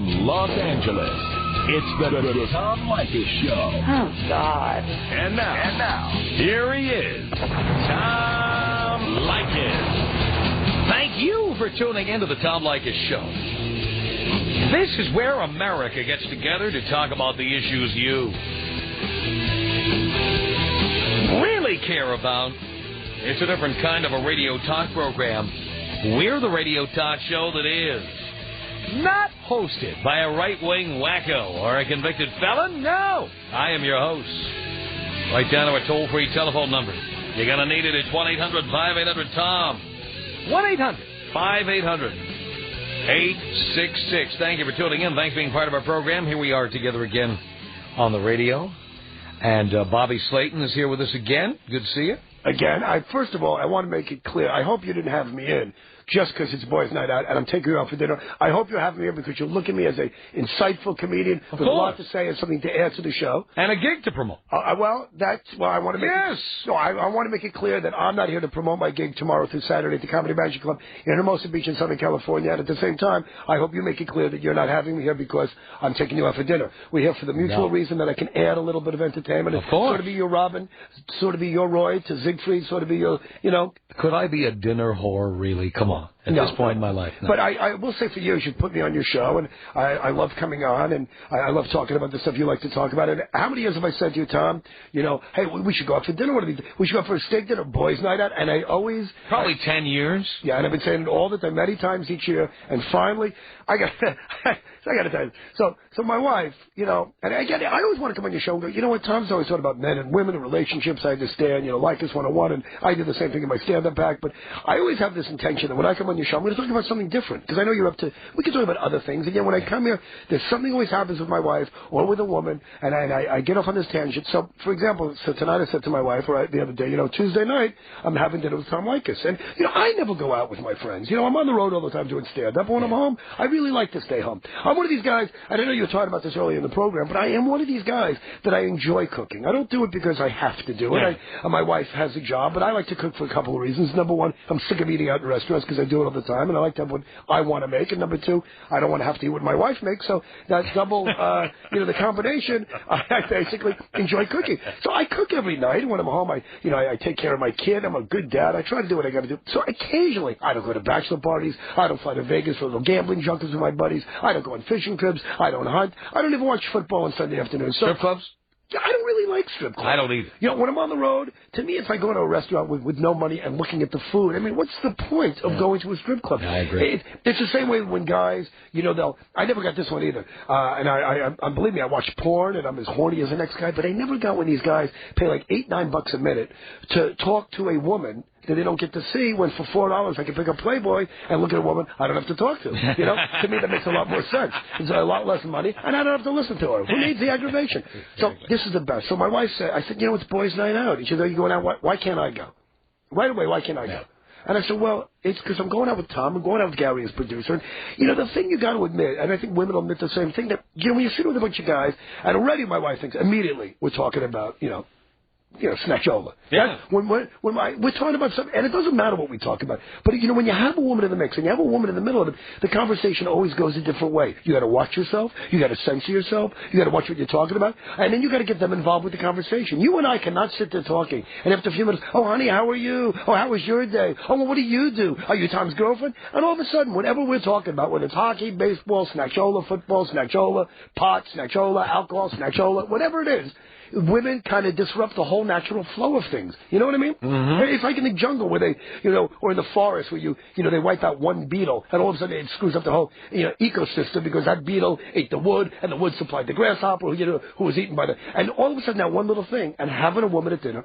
from Los Angeles, it's the Tom Leykis Show. Oh, God. And now, here he is, Tom Leykis. Thank you for tuning into the Tom Leykis Show. This is where America gets together to talk about the issues you really care about. It's a different kind of a radio talk program. We're the radio talk show that is not hosted by a right-wing wacko or a convicted felon. No, I am your host. Write down our toll-free telephone number. You're going to need it at 1-800-5800-TOM. 1-800-5800-866. Thank you for tuning in. Thanks for being part of our program. Here we are together again on the radio. And Bobby Slaten is here with us again. Good to see you. Again, first of all, I want to make it clear. I hope you didn't have me in just because it's boys' night out and I'm taking you out for dinner. I hope you have me here because you look at me as an insightful comedian with a lot to say and something to add to the show. And a gig to promote. Well, that's why I want to make it. No, I want to make it clear that I'm not here to promote my gig tomorrow through Saturday at the Comedy Magic Club in Hermosa Beach in Southern California. And at the same time, I hope you make it clear that you're not having me here because I'm taking you out for dinner. We're here for the mutual reason that I can add a little bit of entertainment. Of course. Sort of be your Robin, sort of be your Roy to Siegfried, sort of be your, Could I be a dinner whore, really? Come on. At this point in my life. No. But I will say for years you've put me on your show, and I love coming on, and I love talking about the stuff you like to talk about. And how many years have I said to you, Tom, hey, we should go out for dinner. We should go out for a steak dinner, boys' night out. And I always... Probably 10 years. Yeah, and I've been saying it all the time, many times each year. And finally, I got to tell you. So my wife, and I always want to come on your show and go, you know what, Tom's always thought about men and women and relationships. I understand, Leykis 101, and I do the same thing in my stand-up act. But I always have this intention that when I come on your show, I'm going to talk about something different, because I know you're up to, we can talk about other things. Again, when I come here, there's something always happens with my wife or with a woman, and I get off on this tangent. So, for example, tonight I said to my wife, the other day, Tuesday night, I'm having dinner with Tom Leykis. And, I never go out with my friends. I'm on the road all the time doing stand-up. When I'm home, I really like to stay home. I'm one of these guys, and I know you were talking about this earlier in the program, but I am one of these guys that I enjoy cooking. I don't do it because I have to do it. My wife has a job, but I like to cook for a couple of reasons. Number one, I'm sick of eating out in restaurants because I do it all the time, and I like to have what I want to make. And number two, I don't want to have to eat what my wife makes. So that double, the combination, I basically enjoy cooking. So I cook every night. And when I'm home, I take care of my kid. I'm a good dad. I try to do what I got to do. So occasionally, I don't go to bachelor parties. I don't fly to Vegas for little gambling junkets with my buddies. I don't go on fishing trips. I don't hunt. I don't even watch football on Sunday afternoons. Strip clubs? I don't really like strip clubs. I don't either. When I'm on the road, to me, it's like going to a restaurant with no money and looking at the food. I mean, what's the point of going to a strip club? I agree. It's the same way when guys, I never got this one either. And I believe me, I watch porn and I'm as horny as the next guy, but I never got when these guys pay like $8-9 a minute to talk to a woman that they don't get to see, when for $4 I can pick up Playboy and look at a woman I don't have to talk to. To me, that makes a lot more sense. It's a lot less money, and I don't have to listen to her. Who needs the aggravation? So this is the best. So my wife said, I said, it's boys' night out. And she said, are you going out? Why can't I go? Right away, why can't I go? And I said, well, it's because I'm going out with Tom. I'm going out with Gary as producer. And, the thing you got to admit, and I think women will admit the same thing, that, when you're sitting with a bunch of guys, and already my wife thinks immediately we're talking about, snatchola. Yeah. When we're talking about something, and it doesn't matter what we talk about, but when you have a woman in the mix and you have a woman in the middle of it, the conversation always goes a different way. You got to watch yourself. You got to censor yourself. You got to watch what you're talking about, and then you got to get them involved with the conversation. You and I cannot sit there talking, and after a few minutes, oh honey, how are you? Oh, how was your day? Oh, well, what do you do? Are you Tom's girlfriend? And all of a sudden, whatever we're talking about, whether it's hockey, baseball, snatchola, football, snatchola, pot, snatchola, alcohol, snatchola, whatever it is, women kind of disrupt the whole natural flow of things. You know what I mean? Mm-hmm. It's like in the jungle where they, or in the forest where they wipe out one beetle, and all of a sudden it screws up the whole, ecosystem because that beetle ate the wood, and the wood supplied the grasshopper, who was eaten by the, and all of a sudden now one little thing, and having a woman at dinner.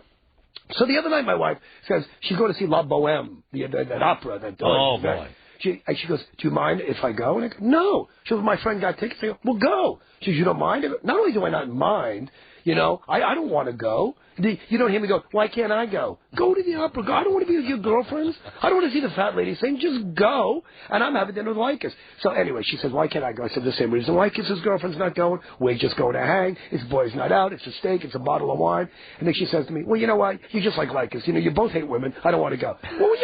So the other night my wife says she's going to see La Bohème, that opera. Boy. She goes, do you mind if I go? And I go, no. She goes, my friend got tickets. I go, well, go. She goes, you don't mind? I go, not only do I not mind, You know, I don't want to go. You don't hear me go, why can't I go? Go to the opera. Go. I don't want to be with your girlfriends. I don't want to see the fat lady sing. Just go. And I'm having dinner with Leykis. So anyway, she says, why can't I go? I said, the same reason Leykis' girlfriend's not going. We're just going to hang. His boy's not out. It's a steak. It's a bottle of wine. And then she says to me, well, you know what? You just like Leykis. You know, you both hate women. I don't want to go. Well,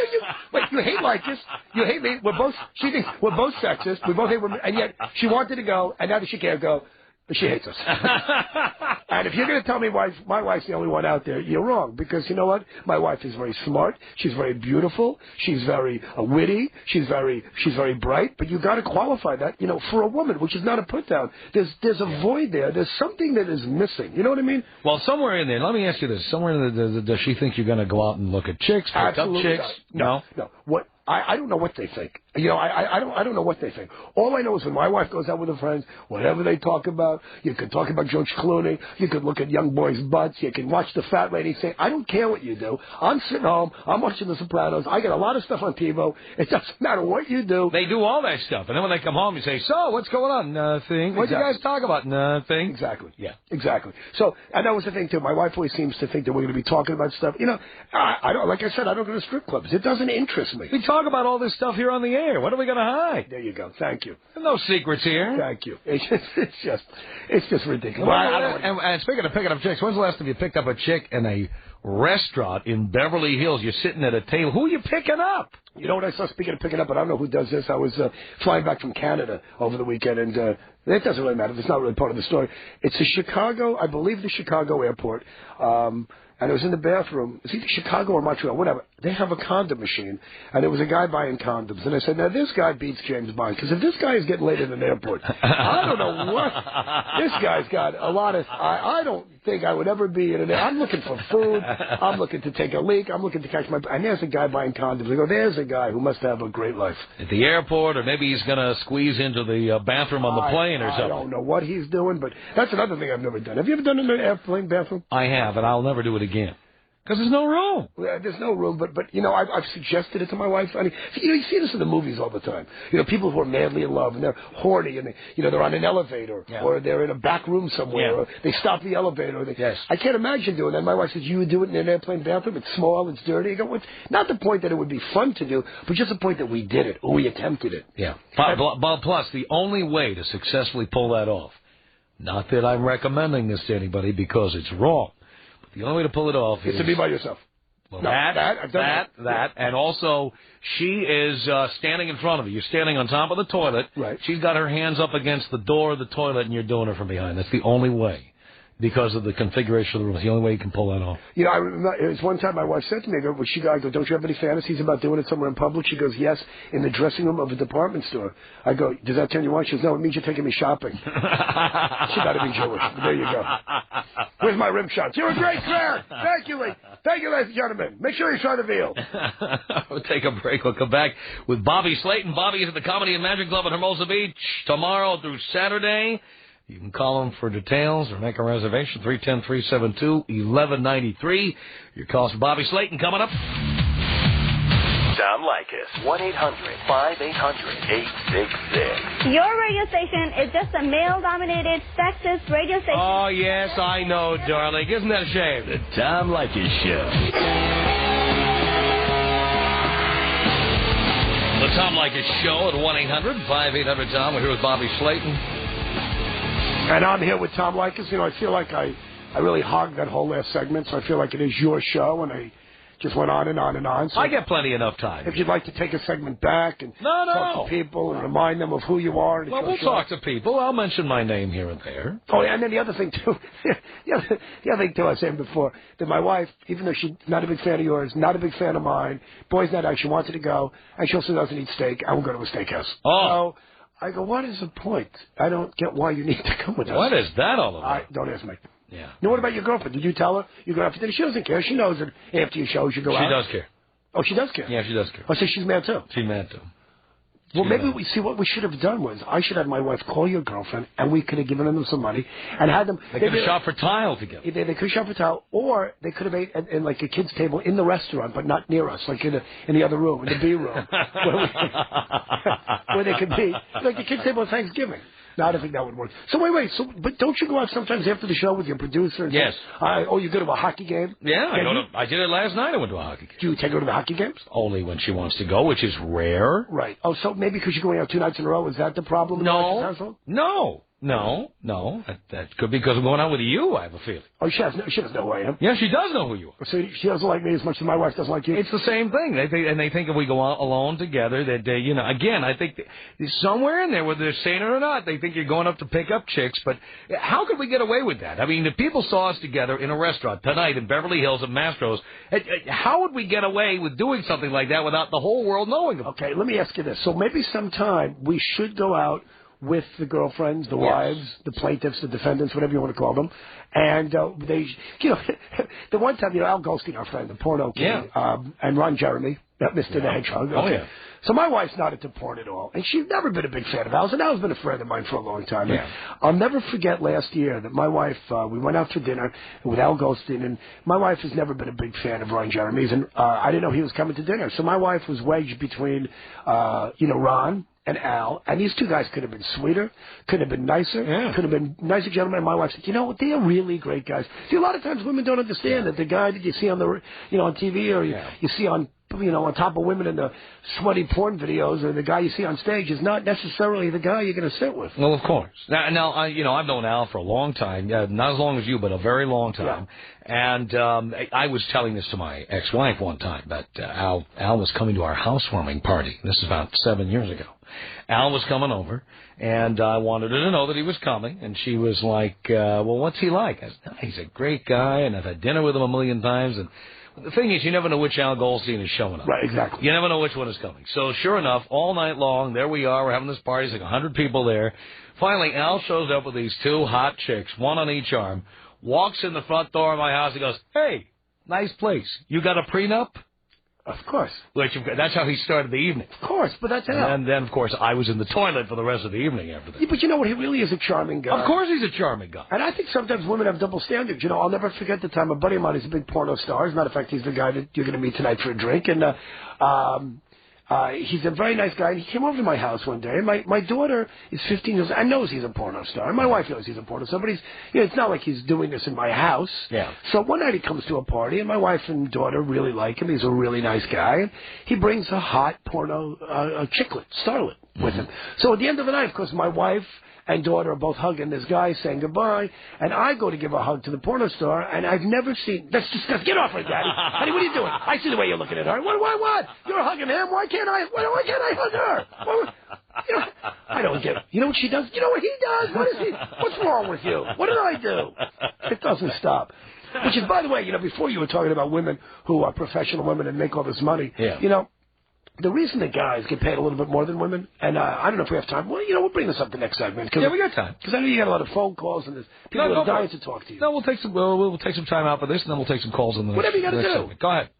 wait, you hate Leykis. You hate me. She thinks we're both sexist. We both hate women. And yet she wanted to go. And now that she can't go, but she hates us. And if you're going to tell me my wife's the only one out there, you're wrong. Because you know what? My wife is very smart. She's very beautiful. She's very witty. She's very bright. But you got to qualify that, you know, for a woman, which is not a put down. There's a void there. There's something that is missing. You know what I mean? Well, somewhere in there, let me ask you this. Somewhere in there, does she think you're going to go out and look at chicks, pick up chicks? No. What? I don't know what they think. You know, I don't know what they think. All I know is when my wife goes out with her friends, whatever they talk about, you could talk about George Clooney, you could look at young boys' butts, you can watch the fat lady say, I don't care what you do. I'm sitting home, I'm watching The Sopranos, I get a lot of stuff on TiVo. It doesn't matter what you do. They do all that stuff, and then when they come home, you say, so, what's going on? Nothing. What do you guys talk about? Nothing. Exactly. Yeah. Exactly. So, and that was the thing, too. My wife always seems to think that we're going to be talking about stuff. You know, I don't, like I said, I don't go to strip clubs. It doesn't interest me. We talk about all this stuff here on the air. What are we going to hide? There you go. Thank you. There's no secrets here. Thank you. It's just ridiculous. And speaking of picking up chicks, when's the last time you picked up a chick in a restaurant in Beverly Hills? You're sitting at a table. Who are you picking up? You know what I saw, speaking of picking up, but I don't know who does this. I was flying back from Canada over the weekend, and it doesn't really matter. It's not really part of the story. It's a Chicago, I believe the Chicago airport, and it was in the bathroom. It's either Chicago or Montreal, whatever. They have a condom machine, and there was a guy buying condoms. And I said, now this guy beats James Bond, because if this guy is getting laid in an airport, I don't know what. This guy's got a lot of, I don't think I would ever be in an airport. I'm looking for food. I'm looking to take a leak. I'm looking to catch my, and there's a guy buying condoms. I go, there's a guy who must have a great life. At the airport, or maybe he's going to squeeze into the bathroom on the plane or something. I don't know what he's doing, but that's another thing I've never done. Have you ever done it in an airplane bathroom? I have, and I'll never do it again. Because there's no room. There's no room, but you know, I've suggested it to my wife. I mean, you see this in the movies all the time. You know, people who are madly in love and they're horny and they're on an elevator or they're in a back room somewhere or they stop the elevator. Or I can't imagine doing that. My wife says, you would do it in an airplane bathroom? It's small, it's dirty. I go, it's not the point that it would be fun to do, but just the point that we did it or we attempted it. Yeah. Plus, the only way to successfully pull that off, not that I'm recommending this to anybody because it's wrong, the only way to pull it off is to be by yourself. Well, that, and also she is standing in front of you. You're standing on top of the toilet. Right. She's got her hands up against the door of the toilet, and you're doing it from behind. That's the only way. Because of the configuration of the room. It's the only way you can pull that off. You know, I remember, it was one time my wife said to me, I go, don't you have any fantasies about doing it somewhere in public? She goes, yes, in the dressing room of a department store. I go, does that turn you on? She goes, no, it means you're taking me shopping. She got to be Jewish. There you go. Where's my rim shots? You're a great player. Thank you, ladies and gentlemen. Make sure you try the veal. We'll take a break. We'll come back with Bobby Slaten. Bobby is at the Comedy and Magic Club in Hermosa Beach tomorrow through Saturday. You can call them for details or make a reservation, 310-372-1193. Your calls for Bobby Slaten coming up. Tom Leykis, 1-800-5800-866. Your radio station is just a male-dominated, sexist radio station. Oh, yes, I know, darling. Isn't that a shame? The Tom Leykis Show. The Tom Leykis Show at 1-800-5800-TOM. We're here with Bobby Slaten. And I'm here with Tom Leykis. You know, I feel like I really hogged that whole last segment, so I feel like it is your show, and I just went on and on and on. So I get plenty enough time. If you'd like to take a segment back and talk to people and remind them of who you are. Well, we'll talk to people. I'll mention my name here and there. Oh, and then the other thing, too, the other thing, too, I was saying before, that my wife, even though she's not a big fan of yours, not a big fan of mine, boys' night out, she wanted to go, and she also doesn't eat steak, I will go to a steakhouse. Oh. So I go, what is the point? I don't get why you need to come with us. What is that all about? Don't ask me. Yeah. Now, what about your girlfriend? Did you tell her you go after dinner? She doesn't care. She knows that after your show, you go out. She does care. Oh, she does care? Yeah, she does care. Oh, so she's mad, too? She's mad, too. Well, maybe we see what we should have done was I should have my wife call your girlfriend, and we could have given them some money and had them. They could have shot for tile together. They could have shot for tile, or they could have ate at like a kid's table in the restaurant, but not near us, like in the other room, in the B room, where they could be like the kids' table at Thanksgiving. No, I don't think that would work. So wait. So, but don't you go out sometimes after the show with your producer? And Yes. You go to a hockey game? Yeah, I did it last night. I went to a hockey game. Do you take her to the hockey games? Only when she wants to go, which is rare. Right. Oh, so maybe because you're going out 2 nights in a row, is that the problem? No. That could be because I'm going out with you, I have a feeling. Oh, she doesn't know who I am. Yeah, she does know who you are. So she doesn't like me as much as my wife doesn't like you? It's the same thing. They think if we go out alone together, that, again, I think somewhere in there, whether they're saying it or not, they think you're going up to pick up chicks. But how could we get away with that? I mean, if people saw us together in a restaurant tonight in Beverly Hills at Mastro's, how would we get away with doing something like that without the whole world knowing about it? Okay, let me ask you this. So maybe sometime we should go out with the girlfriends, the wives, the plaintiffs, the defendants, whatever you want to call them. And they, the one time, Al Goldstein, our friend, the porno king, and Ron Jeremy, Mr. The Hedgehog. Oh, yeah. So my wife's not into porn at all, and she's never been a big fan of Al's, and Al's been a friend of mine for a long time. Yeah. I'll never forget last year that my wife, we went out for dinner with Al Goldstein, and my wife has never been a big fan of Ron Jeremy's, and I didn't know he was coming to dinner. So my wife was wedged between, Ron and Al, and these two guys could have been sweeter, could have been nicer, could have been nicer gentlemen. And my wife said, they're really great guys. See, a lot of times women don't understand that the guy that you see on the, on TV or you see on, on top of women in the sweaty porn videos, or the guy you see on stage is not necessarily the guy you're going to sit with. Well, of course. Now, I've known Al for a long time, not as long as you, but a very long time. Yeah. And I was telling this to my ex-wife one time, that Al was coming to our housewarming party. This is about 7 years ago. Al was coming over, and I wanted her to know that he was coming, and she was like, well, what's he like? I said, he's a great guy, and I've had dinner with him a million times, and the thing is, you never know which Al Goldstein is showing up. Right, exactly. You never know which one is coming. So, sure enough, all night long, there we are, we're having this party, there's like 100 people there. Finally, Al shows up with these 2 hot chicks, one on each arm, walks in the front door of my house, and goes, hey, nice place. You got a prenup? Of course. That's how he started the evening. Of course, but that's Al. And then, of course, I was in the toilet for the rest of the evening after that. Yeah, but you know what? He really is a charming guy. Of course he's a charming guy. And I think sometimes women have double standards. I'll never forget the time a buddy of mine is a big porno star. As a matter of fact, he's the guy that you're going to meet tonight for a drink. And he's a very nice guy. And he came over to my house one day. And my daughter is 15 years old. I knows he's a porno star. And my wife knows he's a porno star. But he's, it's not like he's doing this in my house. Yeah. So one night he comes to a party, and my wife and daughter really like him. He's a really nice guy. And he brings a hot porno chicklet, starlet, with him. So at the end of the night, of course, my wife and daughter are both hugging this guy, saying goodbye, and I go to give a hug to the porno star, and I've never seen... That's disgusting. Get off her, Daddy. Honey, what are you doing? I see the way you're looking at her. What? You're hugging him. Why can't I hug her? I don't get it. You know what she does? You know what he does? What's wrong with you? What did I do? It doesn't stop. Which is, by the way, before you were talking about women who are professional women and make all this money, the reason that guys get paid a little bit more than women, and I don't know if we have time. Well, we'll bring this up the next segment. Yeah, we got time. Because I know you got a lot of phone calls, and there's people that are dying to talk to you. No, we'll take some time out for this, and then we'll take some calls in the whatever you got to do. Segment. Go ahead.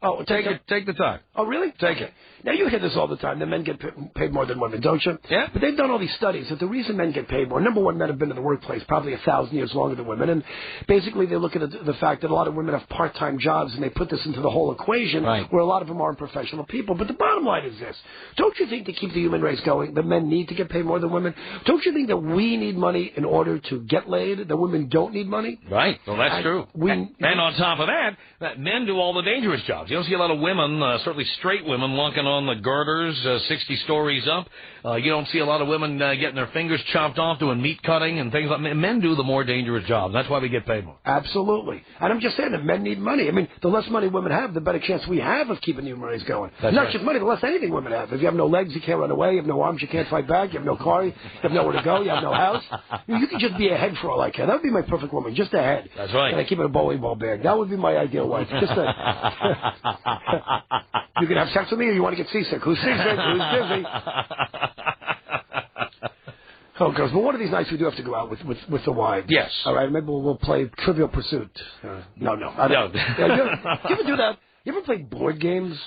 Oh, take the time. Oh, really? Take it. Now, you hear this all the time, that men get paid more than women, don't you? Yeah. But they've done all these studies that the reason men get paid more, number one, men have been in the workplace probably 1,000 years longer than women, and basically they look at the fact that a lot of women have part-time jobs, and they put this into the whole equation, where a lot of them aren't professional people. But the bottom line is this. Don't you think to keep the human race going, that men need to get paid more than women? Don't you think that we need money in order to get laid, that women don't need money? Right. Well, that's true. And on top of that, men do all the dangerous jobs. You don't see a lot of women, certainly straight women, lunking on the girders 60 stories up. You don't see a lot of women getting their fingers chopped off doing meat cutting and things like that. Men do the more dangerous jobs. That's why we get paid more. Absolutely. And I'm just saying that men need money. I mean, the less money women have, the better chance we have of keeping the human race going. That's not just money, the less anything women have. If you have no legs, you can't run away. You have no arms, you can't fight back. You have no car, you have nowhere to go. You have no house. You could just be a head for all I care. That would be my perfect woman, just a head. That's right. And I keep it in a bowling ball bag. That would be my ideal wife. Just a... You can have sex with me, or you want to get seasick? Who's seasick? Who's busy? Oh, girls, but one of these nights we do have to go out with the wives. Yes. All right, maybe we'll play Trivial Pursuit. No. I don't. You ever do that? You ever play board games?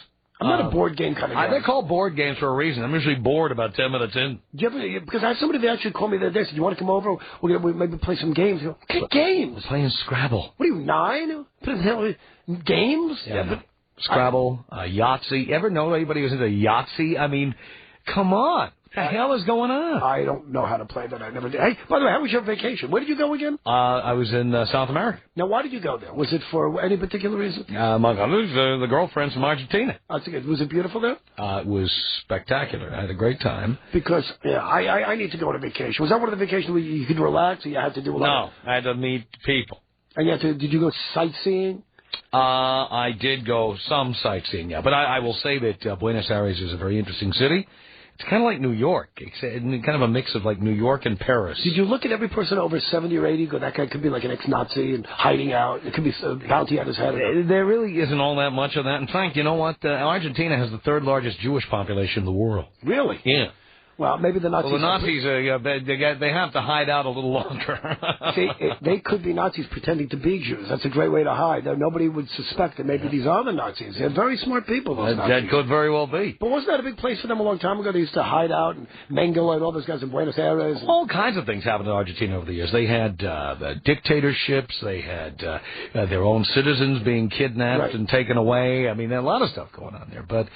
I'm not a board game kind of guy. They're called board games for a reason. I'm usually bored about 10 minutes in. Because I have somebody that actually called me the other day, said, you want to come over? We're going to maybe play some games. What kind of games? We're playing Scrabble. What are you, 9? Games? Yeah, but Scrabble, Yahtzee. Ever know anybody who's into Yahtzee? I mean, come on. The hell is going on? I don't know how to play that. I never did. Hey, by the way, how was your vacation? Where did you go again? I was in South America. Now, why did you go there? Was it for any particular reason? Among others, the girlfriend's from Argentina. That's good. Was it beautiful there? It was spectacular. I had a great time. Because, yeah, I need to go on a vacation. Was that one of the vacations where you could relax or you had to do a lot? No, I had to meet people. And did you go sightseeing? I did go some sightseeing, yeah. But I will say that Buenos Aires is a very interesting city. It's kind of like New York. It's kind of a mix of like New York and Paris. Did you look at every person over 70 or 80? Go, that guy could be like an ex-Nazi and hiding out. It could be a bounty on his head. There really isn't all that much of that. In fact, you know what? Argentina has the third largest Jewish population in the world. Really? Yeah. Well, maybe the Nazis... Well, the Nazis, they have to hide out a little longer. See, they could be Nazis pretending to be Jews. That's a great way to hide. Nobody would suspect that maybe these are the Nazis. They're very smart people, those Nazis. That could very well be. But wasn't that a big place for them a long time ago? They used to hide out and mingle and all those guys in Buenos Aires. All kinds of things happened in Argentina over the years. They had dictatorships. They had their own citizens being kidnapped and taken away. I mean, there a lot of stuff going on there. But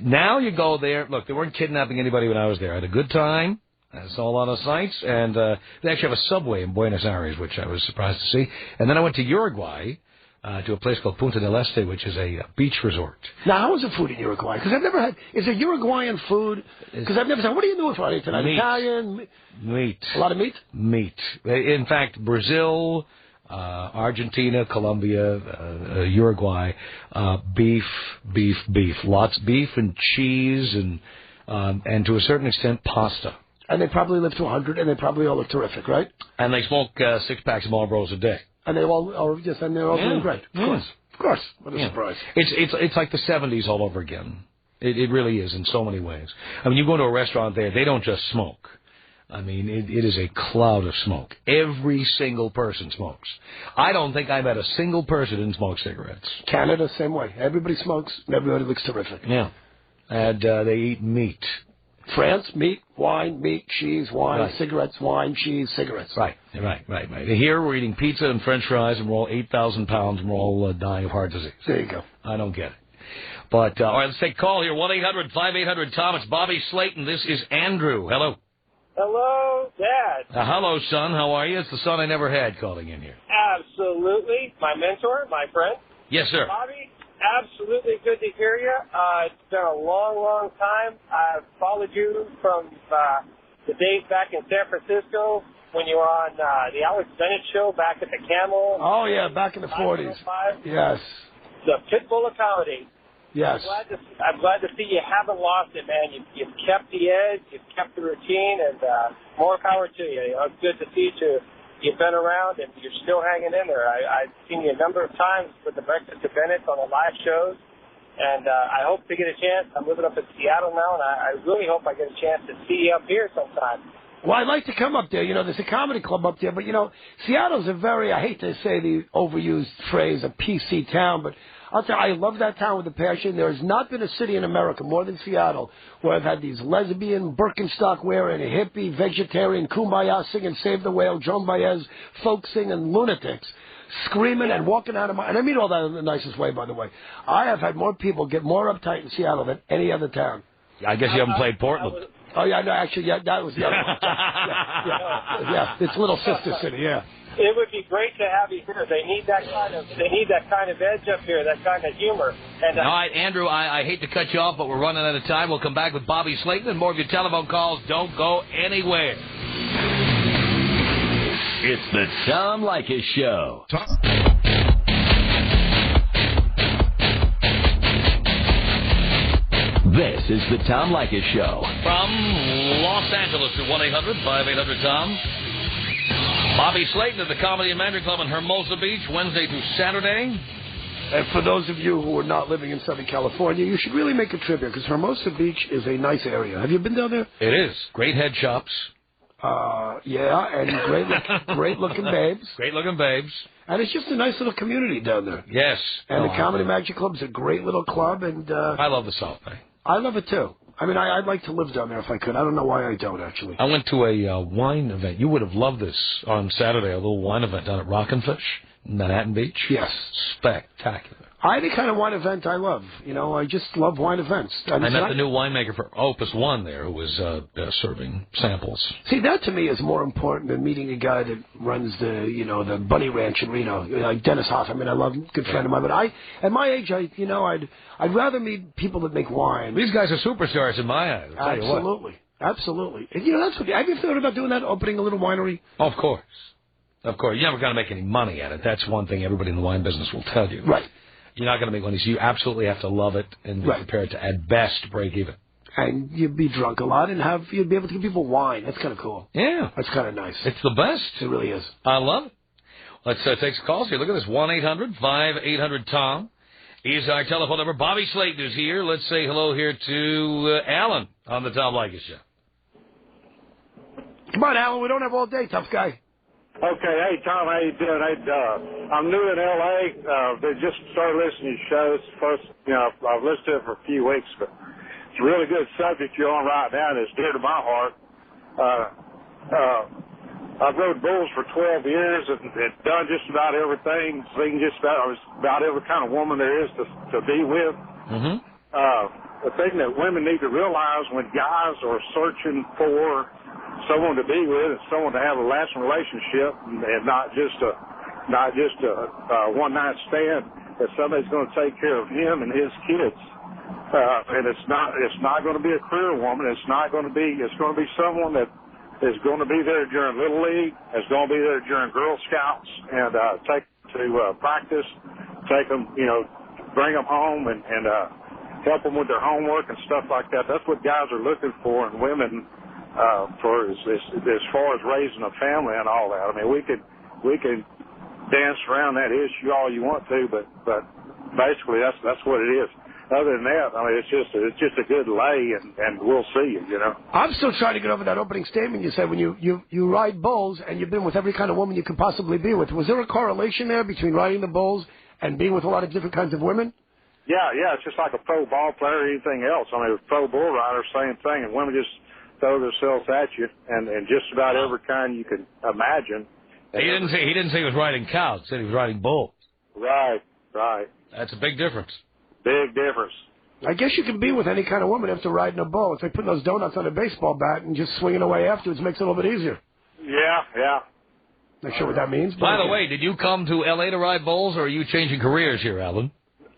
now you go there. Look, they weren't kidnapping anybody when I was there. I had a good time. I saw a lot of sights, and they actually have a subway in Buenos Aires, which I was surprised to see. And then I went to Uruguay, to a place called Punta del Este, which is a beach resort. Now, how is the food in Uruguay? Because I've never had... Is there Uruguayan food? Because I've never said, what are you doing for tonight? Meat. Italian? Meat. A lot of meat? Meat. In fact, Brazil, Argentina, Colombia, Uruguay, beef. Lots of beef and cheese and to a certain extent, pasta. And they probably live to 100, and they probably all look terrific, right? And they smoke 6 packs of Marlboros a day. And they all are, yes, and they're all doing great. Of course. What a surprise. It's like the 70s all over again. It really is in so many ways. I mean, you go to a restaurant there, they don't just smoke. I mean, it is a cloud of smoke. Every single person smokes. I don't think I've met a single person who didn't smoke cigarettes. Canada, same way. Everybody smokes, and everybody looks terrific. Yeah. And they eat meat. France, meat, wine, meat, cheese, wine, cigarettes, wine, cheese, cigarettes. Right. Here we're eating pizza and French fries, and we're all 8,000 pounds, and we're all dying of heart disease. There you go. I don't get it. But, all right, let's take a call here. 1-800-5800-TOM. It's Bobby Slaten. This is Andrew. Hello. Hello, Dad. Hello, son. How are you? It's the son I never had calling in here. Absolutely. My mentor, my friend. Yes, sir. Bobby, absolutely good to hear you. It's been a long, long time. I've followed you from the days back in San Francisco when you were on the Alex Bennett show back at the Camel. Oh, yeah, back in the 40s. Yes. The Pitbull of Comedy. Yes. I'm glad to see you haven't lost it, man. You've kept the edge, you've kept the routine, and more power to you. It's good to see you. You've been around, and you're still hanging in there. I've seen you a number of times with the Breakfast of Bennett on the live shows, and I hope to get a chance. I'm living up in Seattle now, and I really hope I get a chance to see you up here sometime. Well, I'd like to come up there. You know, there's a comedy club up there, but, you know, Seattle's a very, I hate to say the overused phrase, a PC town, but I'll tell you, I love that town with a passion. There has not been a city in America more than Seattle where I've had these lesbian, Birkenstock wearing, hippie, vegetarian, kumbaya singing, Save the Whale, Joan Baez, folk singing, lunatics, screaming and walking out of my... And I mean all that in the nicest way, by the way. I have had more people get more uptight in Seattle than any other town. I guess you haven't played Portland. Oh, yeah, no, actually, yeah, that was the other one. Yeah, it's Little Sister City, yeah. It would be great to have you here. They need that kind of edge up here, that kind of humor. And all right, Andrew, I hate to cut you off, but we're running out of time. We'll come back with Bobby Slaten and more of your telephone calls. Don't go anywhere. It's the Tom Leykis Show. This is the Tom Leykis Show. From Los Angeles to 1-800-5800-TOM. Bobby Slaten at the Comedy and Mandarin Club in Hermosa Beach, Wednesday through Saturday. And for those of you who are not living in Southern California, you should really make a trip here because Hermosa Beach is a nice area. Have you been down there? It is. Great head shops. Yeah, and great looking babes. Great looking babes. And it's just a nice little community down there. Yes. And the Comedy Magic Club is a great little club. And I love the South Bay. I love it, too. I mean, I'd like to live down there if I could. I don't know why I don't, actually. I went to a wine event. You would have loved this on Saturday, a little wine event down at Rockin' Fish, Manhattan Beach. Yes. Spectacular. Any kind of wine event I love. You know, I just love wine events. I met the new winemaker for Opus One there who was serving samples. See, that to me is more important than meeting a guy that runs the Bunny Ranch in Reno, like Dennis Hoff. I mean, I love him, good friend of mine. But at my age, I'd rather meet people that make wine. These guys are superstars in my eyes. Absolutely. And, that's what. Have you thought about doing that, opening a little winery? Of course. You're never going to make any money at it. That's one thing everybody in the wine business will tell you. Right. You're not going to make money, so you absolutely have to love it and be prepared to, at best, break even. And you'd be drunk a lot and you'd be able to give people wine. That's kind of cool. Yeah. That's kind of nice. It's the best. It really is. I love it. Let's take some calls here. Look at this, 1-800-5800-TOM is our telephone number. Bobby Slaten is here. Let's say hello here to Alan on the Tom Leykis Show. Come on, Alan. We don't have all day, tough guy. Okay, hey Tom, how you doing? I'm new in L.A. They just started listening to your shows. First, I've listened to it for a few weeks, but it's a really good subject you're on right now, and it's dear to my heart. I've rode bulls for 12 years and done just about everything, seen just about every kind of woman there is to be with. Mm-hmm. The thing that women need to realize when guys are searching for someone to be with and someone to have a lasting relationship and not just a one-night stand, that somebody's going to take care of him and his kids. And it's not going to be a career woman. It's going to be someone that is going to be there during Little League, is going to be there during Girl Scouts, and take them to practice, take them, bring them home and help them with their homework and stuff like that. That's what guys are looking for, and women for as far as raising a family and all that. I mean, we could dance around that issue all you want to, but basically that's what it is. Other than that, I mean, it's just a good lay, and we'll see you. I'm still trying to get over that opening statement you said when you ride bulls and you've been with every kind of woman you could possibly be with. Was there a correlation there between riding the bulls and being with a lot of different kinds of women? Yeah, it's just like a pro ball player or anything else. I mean, a pro bull rider, same thing, and women just throw themselves at you, and just about every kind you can imagine. He didn't say he was riding cows. He said he was riding bulls. Right. That's a big difference. Big difference. I guess you can be with any kind of woman after riding a bull. It's like putting those donuts on a baseball bat and just swinging away afterwards makes it a little bit easier. Yeah. Not sure what that means. By the way, did you come to L.A. to ride bulls, or are you changing careers here, Alan?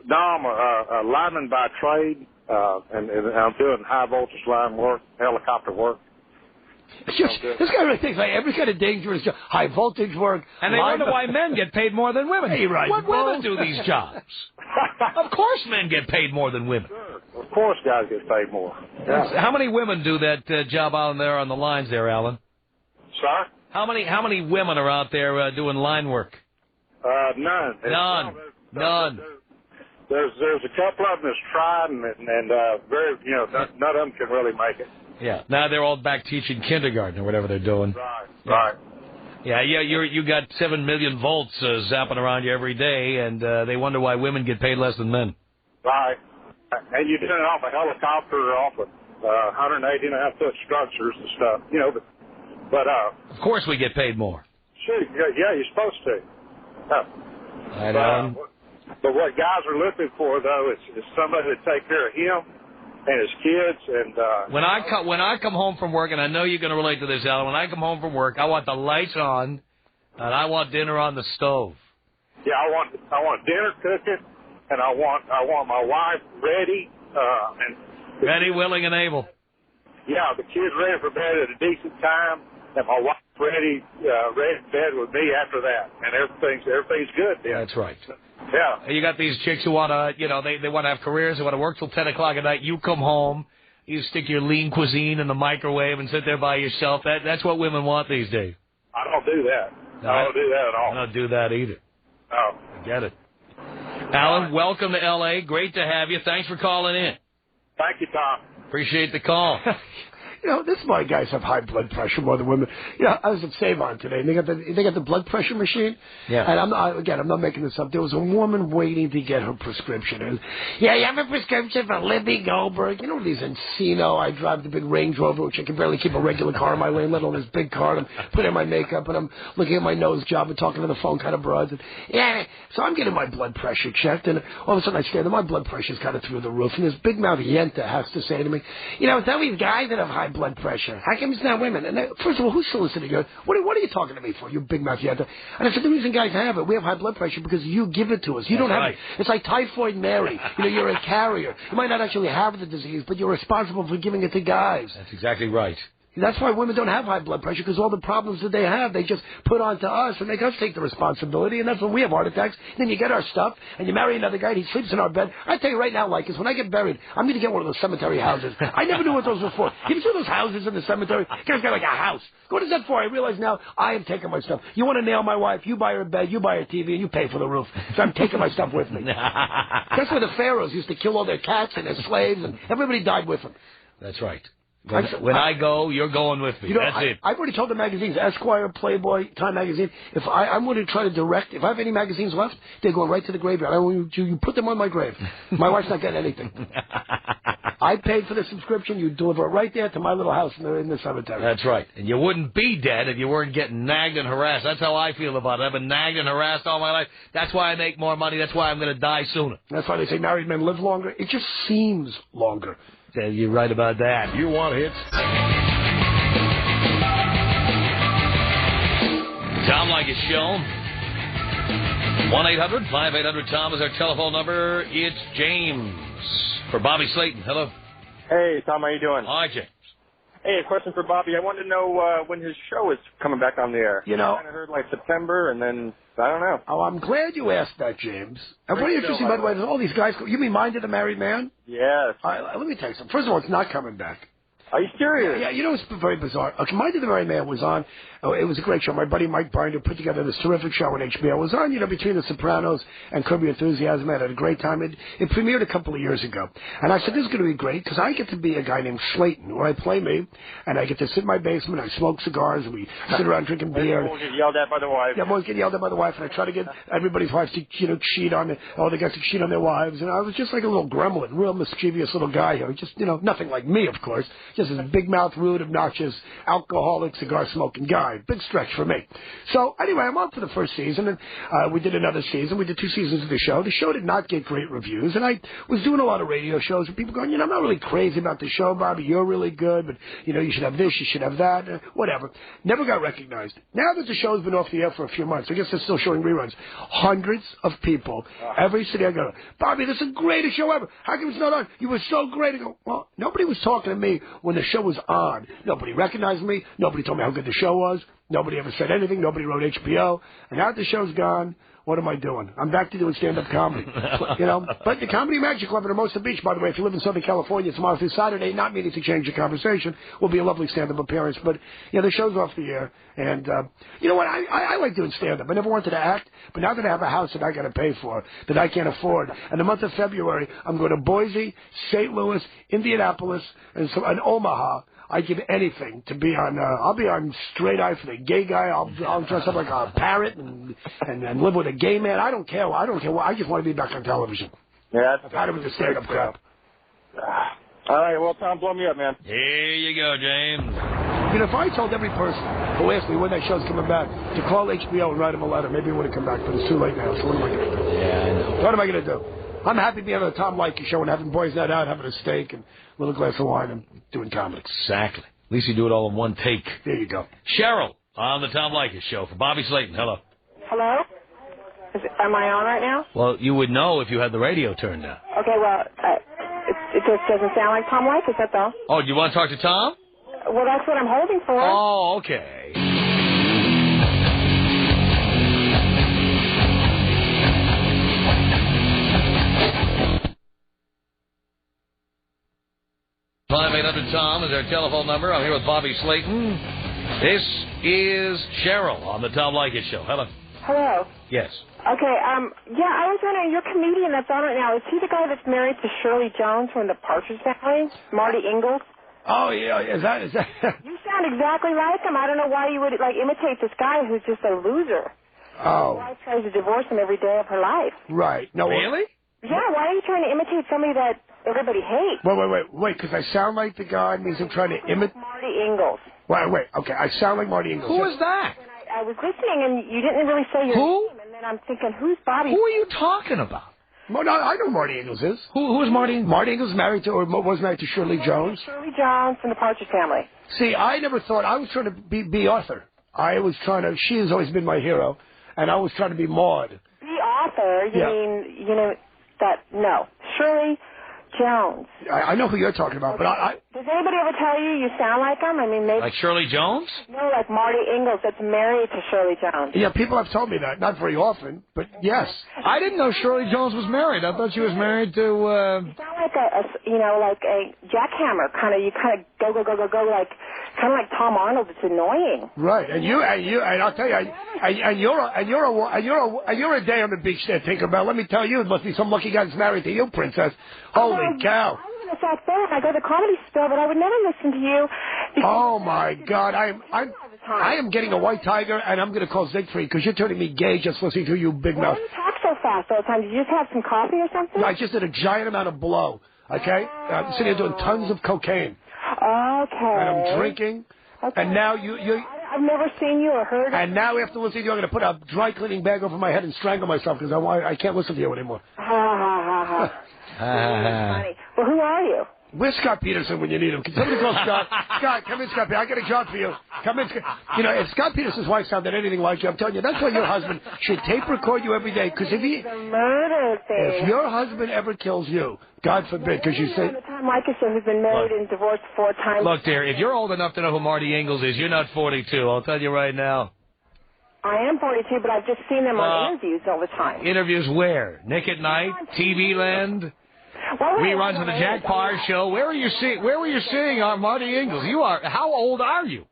No, I'm a lineman by trade. And I'm doing high voltage line work, helicopter work. This guy really thinks like every kind of dangerous job, high voltage work. And they wonder why men get paid more than women. What women do these jobs? Of course men get paid more than women. Sure. Of course guys get paid more. Yeah. How many women do that job out there on the lines there, Alan? Sorry? How many women are out there doing line work? None. None. There's a couple of them that's tried, and very, none of them can really make it. Yeah. Now they're all back teaching kindergarten or whatever they're doing. Right. Yeah. You got 7 million volts zapping around you every day, and they wonder why women get paid less than men. Right. And you're doing it off a helicopter or off of 180.5-foot structures and stuff, but of course we get paid more. Sure. Yeah, you're supposed to. Right on. But what guys are looking for, though, is somebody to take care of him and his kids. And when I come home from work, and I know you're going to relate to this, Alan. When I come home from work, I want the lights on, and I want dinner on the stove. Yeah, I want dinner cooking, and I want my wife ready and ready, willing, and able. Yeah, the kids ready for bed at a decent time, and my wife ready to bed with me after that, and everything's good then. That's right. Yeah. You got these chicks who want to, they want to have careers. They want to work till 10 o'clock at night. You come home, you stick your lean cuisine in the microwave and sit there by yourself. That's what women want these days. I don't do that. No, I don't do that at all. I don't do that either. No. I get it. Alan, welcome to L.A. Great to have you. Thanks for calling in. Thank you, Tom. Appreciate the call. This is why guys have high blood pressure more than women. I was at Save-On today, and they got the blood pressure machine. Yeah. And I'm not making this up. There was a woman waiting to get her prescription. And, you have a prescription for Libby Goldberg. These Encino. I drive the big Range Rover, which I can barely keep a regular car in my lane, let alone this big car. And I'm putting in my makeup, and I'm looking at my nose job and talking to the phone kind of broads. And, so I'm getting my blood pressure checked, and all of a sudden I stand there, my blood pressure's kind of through the roof, and this big mouth Yenta has to say to me, it's always guys that have high blood pressure. How come it's not women? And first of all, who's soliciting you? What are you talking to me for, you big mouth Yenta? And I said, the reason guys have it, we have high blood pressure because you give it to us. You don't have it. It's like typhoid Mary. You're a carrier. You might not actually have the disease, but you're responsible for giving it to guys. That's exactly right. That's why women don't have high blood pressure, because all the problems that they have, they just put onto us and make us take the responsibility, and that's when we have heart attacks. Then you get our stuff, and you marry another guy, and he sleeps in our bed. I tell you right now, Leykis, when I get buried, I'm going to get one of those cemetery houses. I never knew what those were for. You see those houses in the cemetery? Guys got like a house. What is that for? I realize now I am taking my stuff. You want to nail my wife, you buy her a bed, you buy her TV, and you pay for the roof. So I'm taking my stuff with me. That's why the pharaohs used to kill all their cats and their slaves, and everybody died with them. That's right. When I go, you're going with me. That's it. I've already told the magazines, Esquire, Playboy, Time Magazine, if I'm going to try to direct, if I have any magazines left, they're going right to the graveyard. I want you put them on my grave. My wife's not getting anything. I paid for the subscription. You deliver it right there to my little house in the cemetery. That's right. And you wouldn't be dead if you weren't getting nagged and harassed. That's how I feel about it. I've been nagged and harassed all my life. That's why I make more money. That's why I'm going to die sooner. That's why they say married men live longer. It just seems longer. You're right about that. You want hits? Tom Leykis Show. 1-800-5800-TOM is our telephone number. It's James for Bobby Slaten. Hello. Hey, Tom, how you doing? Hi, James. Hey, a question for Bobby. I wanted to know when his show is coming back on the air. I kind of heard like September, and then I don't know. Oh, I'm glad you asked that, James. And what interesting, by the way, all these guys. You mean Mind of the Married Man? Yes. Let me tell you something. First of all, it's not coming back. Are you serious? Yeah, it's very bizarre. Okay, Mind of the Married Man was on. It was a great show. My buddy Mike Binder put together this terrific show on HBO. It was on, between The Sopranos and Curb Your Enthusiasm. I had a great time. It premiered a couple of years ago. And I said, this is going to be great, because I get to be a guy named Slaten, where I play me, and I get to sit in my basement, I smoke cigars, and we sit around drinking beer. And get yelled at by the wife. Yeah, I'm always getting yelled at by the wife, and I try to get everybody's wives to, cheat on, all the guys to cheat on their wives. And I was just like a little gremlin, real mischievous little guy. Just, nothing like me, of course. Just this big mouth, rude, obnoxious, alcoholic, cigar-smoking guy. Big stretch for me. So, anyway, I'm on for the first season, and we did another season. We did 2 seasons of the show. The show did not get great reviews, and I was doing a lot of radio shows with people going, I'm not really crazy about the show, Bobby. You're really good, but, you should have this, you should have that, whatever. Never got recognized. Now that the show's been off the air for a few months, I guess they're still showing reruns. Hundreds of people, every city I go to, Bobby, this is the greatest show ever. How come it's not on? You were so great. I go, well, nobody was talking to me when the show was on. Nobody recognized me. Nobody told me how good the show was. Nobody ever said anything. Nobody wrote HBO. And now that the show's gone, what am I doing? I'm back to doing stand-up comedy. But the Comedy Magic Club in Hermosa Beach, by the way, if you live in Southern California, tomorrow through Saturday, not meaning to change the conversation, will be a lovely stand-up appearance. But, the show's off the air. And, you know what? I like doing stand-up. I never wanted to act, but now that I have a house that I got to pay for, that I can't afford, and the month of February, I'm going to Boise, St. Louis, Indianapolis, and Omaha. I'd give anything to be on. I'll be on Straight Eye for the Gay Guy. I'll dress up like a parrot and live with a gay man. I don't care. I just want to be back on television. Yeah, I've had it with the stand-up crap. All right, well, Tom, blow me up, man. Here you go, James. If I told every person who asked me when that show's coming back to call HBO and write them a letter, maybe it would have come back, but it's too late now. So what am I going to do? Yeah, I know. What am I going to do? I'm happy being on the Tom Leykis show and having boys night out, having a steak and a little glass of wine and doing comedy. Exactly. At least you do it all in one take. There you go. Cheryl on the Tom Leykis Show for Bobby Slaten. Hello. Hello? Am I on right now? Well, you would know if you had the radio turned down. Okay, well, it just doesn't sound like Tom Leykis, that's all. Oh, do you want to talk to Tom? Well, that's what I'm holding for. Oh, okay. Tom is our telephone number. I'm here with Bobby Slaten. This is Cheryl on the Tom Leykis Show. Hello. Hello. Yes. Okay, I was wondering, your comedian that's on right now, is he the guy that's married to Shirley Jones from the Partridge Family? Marty Ingalls? Oh, yeah, is that? You sound exactly like him. I don't know why you would, imitate this guy who's just a loser. Oh. His wife tries to divorce him every day of her life. Right. No. Really? Yeah, why are you trying to imitate somebody that everybody hates? Wait, because I sound like the guy means I'm trying to imitate... Marty Ingalls. Wait, okay, I sound like Marty Ingalls. Who is that? I was listening, and you didn't really say your name, and then I'm thinking, who's Bobby? Who are you talking about? Well, no, I know who Marty Ingalls is. Who is Marty Ingalls? Marty Ingalls was married to Shirley Jones. Shirley Jones from the Partridge Family. See, I never thought... I was trying to be Arthur. She has always been my hero, and I was trying to be Maud. Be Arthur? You mean, no. Shirley Jones. I know who you're talking about, but Does anybody ever tell you sound like him? I mean, maybe... Like Shirley Jones? No, like Marty Ingalls that's married to Shirley Jones. Yeah, people have told me that. Not very often, but yes. I didn't know Shirley Jones was married. I thought she was married to... You sound like like a jackhammer, you kind of go, like, kind of like Tom Arnold. It's annoying. Right, and I'll tell you, and you're a day on the beach there, Tinkerbell. Let me tell you, it must be some lucky guy that's married to you, Princess. Holy cow! I live in the South Bay, and I go to Comedy Store, but I would never listen to you. Oh my God, I am getting a white tiger, and I'm going to call Siegfried because you're turning me gay just listening to you, big mouth. Why do you talk so fast all the time? Did you just have some coffee or something? I just did a giant amount of blow. Okay, I'm sitting here doing tons of cocaine. Okay. And I'm drinking. Okay. And now I've never seen you or heard of you. And now after listening to you, I'm going to put a dry cleaning bag over my head and strangle myself because I can't listen to you anymore. Ha, ha, ha, ha. Funny. Well, who are you? Where's Scott Peterson when you need him? Can somebody call Scott? Scott, come in, Scott. I got a job for you. Come in, Scott. You know, if Scott Peterson's wife sounded anything like you, I'm telling you, that's why your husband should tape record you every day. Because if your husband ever kills you, God forbid, because you say... Tom Leykis, who's been married and divorced 4 times. Look, dear, if you're old enough to know who Marty Ingalls is, you're not 42. I'll tell you right now. I am 42, but I've just seen them on interviews all the time. Interviews where? Nick at Night? TV Land? Reruns of the Jack Parr Show. Where were you seeing Marty Ingalls? How old are you?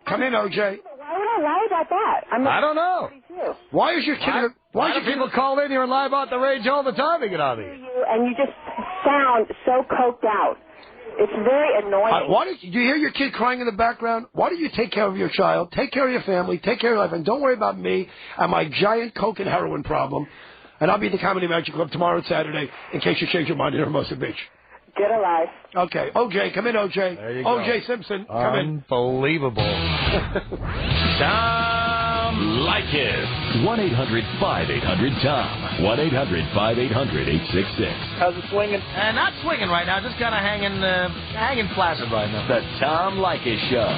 Come in, OJ. Why would I lie about that? I don't know. 42. Why is your kid... Why do people call in here and lie about the rage all the time to get on here? And you just sound so coked out. It's very annoying. Do you hear your kid crying in the background? Why don't you take care of your child, take care of your family, take care of your life, and don't worry about me and my giant coke and heroin problem. And I'll be at the Comedy Magic Club tomorrow and Saturday in case you change your mind in Hermosa Beach. Get alive. Okay. OJ, come in, OJ. There you OJ go. Simpson, come in. Unbelievable. Tom Leykis. 1-800-5800-TOM. 1-800-5800-866. How's it swinging? Not swinging right now, just kind of hanging placid right now. The Tom Leykis Show.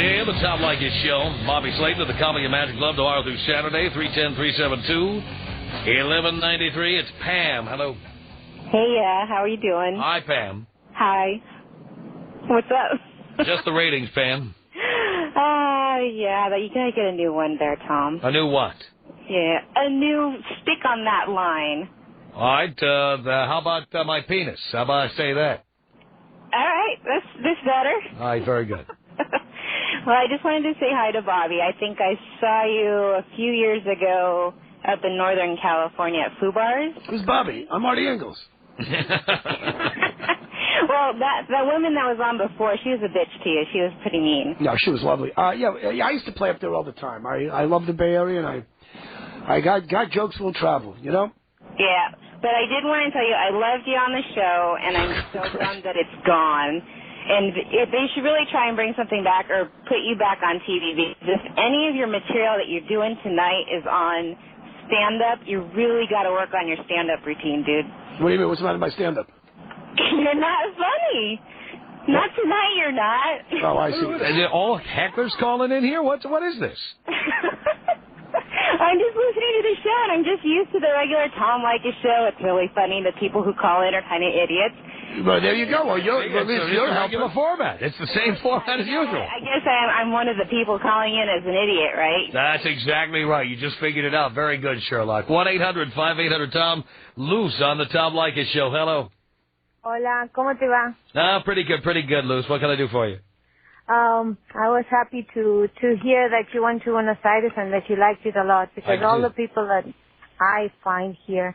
Yeah, the Tom Leykis Show. Bobby Slaten of the Comedy and Magic Club tomorrow through Saturday, 310-372-1193. It's Pam. Hello. Hey, how are you doing? Hi, Pam. Hi. What's up? Just the ratings, Pam. Yeah, you gotta get a new one there, Tom. A new what? Yeah, a new stick on that line. All right, how about my penis? How about I say that? All right, this better. All right, very good. Well, I just wanted to say hi to Bobby. I think I saw you a few years ago up in Northern California at Fubar's. Who's Bobby? I'm Marty Ingalls. Well, that woman that was on before, she was a bitch to you. She was pretty mean. No, she was lovely. Yeah, I used to play up there all the time. I love the Bay Area, and I got jokes will travel, you know? Yeah, but I did want to tell you, I loved you on the show, and I'm so bummed that it's gone. And they should really try and bring something back or put you back on TV. Because if any of your material that you're doing tonight is on stand-up, you really got to work on your stand-up routine, dude. What do you mean? What's the matter with my stand-up? You're not funny. Not tonight, you're not. Oh, I see. Is it all hecklers calling in here? What is this? I'm just listening to the show, and I'm just used to the regular Tom Leykis show. It's really funny. The people who call in are kind of idiots. Well, there you go. Well, you're helping the format. It's the same format as usual. I guess I'm one of the people calling in as an idiot, right? That's exactly right. You just figured it out. Very good, Sherlock. 1-800-5800-TOM. Luz on the Tom Leykis Show. Hello. Hola, ¿cómo te va? Pretty good, Luz. What can I do for you? I was happy to hear that you went to Buenos Aires and that you liked it a lot, because all the people that I find here.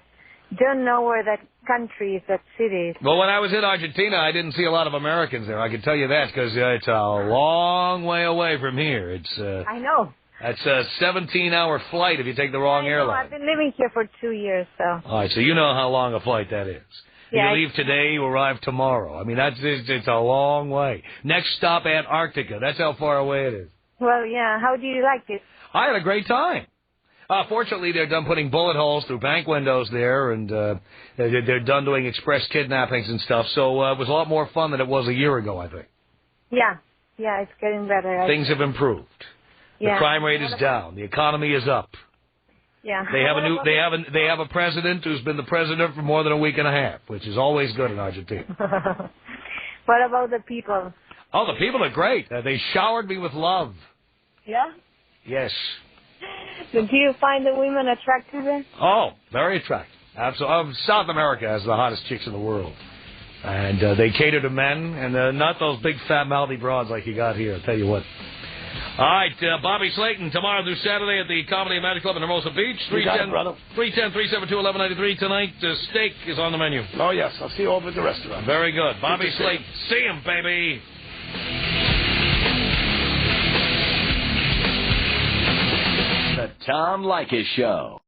Don't know where that country is, that city is. Well, when I was in Argentina, I didn't see a lot of Americans there. I can tell you that because it's a long way away from here. It's I know. It's a 17-hour flight if you take the wrong airline. I've been living here for 2 years, so. All right, so you know how long a flight that is. Yeah, You leave today, you arrive tomorrow. I mean, it's a long way. Next stop, Antarctica. That's how far away it is. Well, yeah. How do you like it? I had a great time. Fortunately, they're done putting bullet holes through bank windows there, and they're done doing express kidnappings and stuff. So it was a lot more fun than it was a year ago, I think. Yeah, it's getting better. Things have improved. The crime rate is down. The economy is up. Yeah. They have a president who's been the president for more than a week and a half, which is always good in Argentina. What about the people? Oh, the people are great. They showered me with love. Yeah? Yes. Do you find the women attractive then? Oh, very attractive. Absolutely. South America has the hottest chicks in the world. And they cater to men, and not those big fat mouthy broads like you got here, I'll tell you what. All right, Bobby Slaten, tomorrow through Saturday at the Comedy and Magic Club in Hermosa Beach. 310-372-1193. Tonight, steak is on the menu. Oh, yes. I'll see you over at the restaurant. Very good. Bobby Slaten. See him, baby. The Tom Leykis Show.